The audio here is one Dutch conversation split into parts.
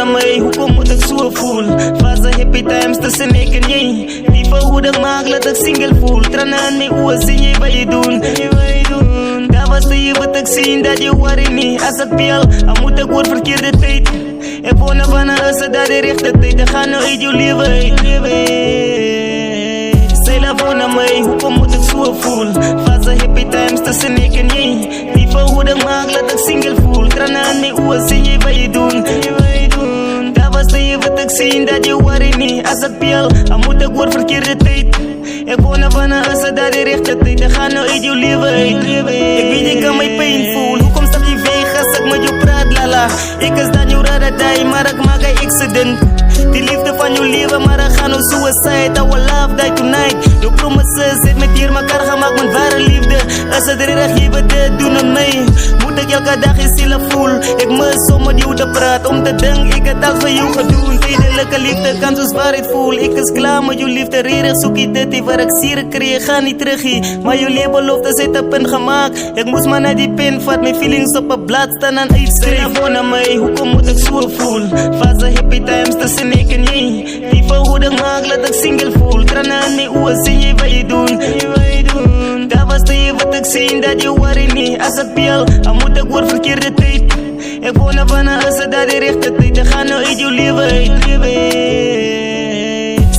naar mij, hoe kom ik zo voel? Fase happy times tussen ik en jij. Die verhouding maakt dat ik single voel. Tranen in mijn ogen, zie je wat je doen. Daar was de je wat ik zie, dat je worry niet. Als ik bel, dan moet ik voor verkeerde tijd. En wonen van een huis, dat de rechte tijd. Dan ga nou uit je leven. Zij laat naar mij, hoe kom ik zo voel? Fase happy times tussen ik en jij. Die verhouding maakt dat ik single voel. Tranen in mijn ogen, zie je wat je doen. Daar was de je wat ik zie, dat je worry niet. Als ik bel, dan moet ik voor verkeerde tijd. Ik woon van een huis, dat de rechte tijd. Dan ga nou uit je leven. Ik weet je kan mij pijn voelen. Hoe kom stap je weg als ik met je praat, lala. Ik is dan je radadai, maar ik maak een accident. Die liefde van je leven, maar ik ga nou suicide. I will love die tonight. Je promises heeft met hier elkaar gemaakt, mijn ware liefde. Als het redig geven, dit doen aan mij. Moet ik elke dag in zielen voel. Ik mis om met jou te praten, om te denken, ik het al voor jou gedoen. Tijdelijke liefde kan zo zwaar het voel. Ik is klaar met je liefde, redig zoek je dit. Waar ik zieren kreeg, ga niet terug hier. Maar je leefbelofte zit op pen gemaakt. Ik moest maar naar die pen, vat mijn feelings op een blad staan en uitschrijf. Gewoon naar mij, hoe kom ik zo voel? Fase happy times tussen ik en jij. Die verhouding maakt dat ik single voel. Tranen in mijn ogen, zie je wat je doen. Daar was de je wat ik zie, dat je worry niet. Als ik bel, dan moet ik voor verkeerde tijd. Ik woon van een huis, dat de rechte tijd. Dan ga nou uit je leven.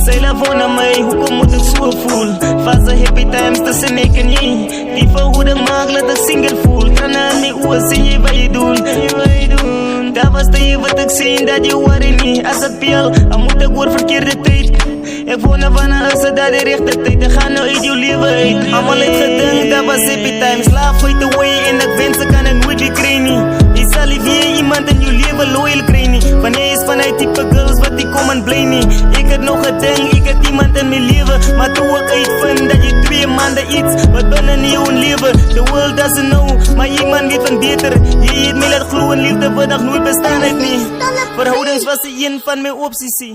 Zij laat naar mij, hoe kom ik zo voel? Fase happy times tussen ik en jij. Die verhouding maakt dat ik single voel. Tranen in mijn ogen, zie je wat je doen. Daar was de je wat ik zie, dat je worry niet. Als ik bel, dan moet ik voor verkeerde tijd. Ik woon van een huis, dat de rechte tijd. Dan ga nou uit je leven. Allemaal het gedenk, dat was happy times. Laugh uit the way en ik wens ik kan het nooit weer krijgen. Je zal liever iemand in je leven loyal krijgen. Wanneer is vanuit type girls wat die komen blij niet. Ik had nog gedenk, ik had iemand in mijn leven. Maar toen ik uitvind dat je 2 maanden iets wat binnen jouw leven. The world doesn't know, maar iemand weet van beter. Je heeft mij laat geloven, liefde wat nog nooit bestaan heeft niet. Verhoudings was een van mijn opties.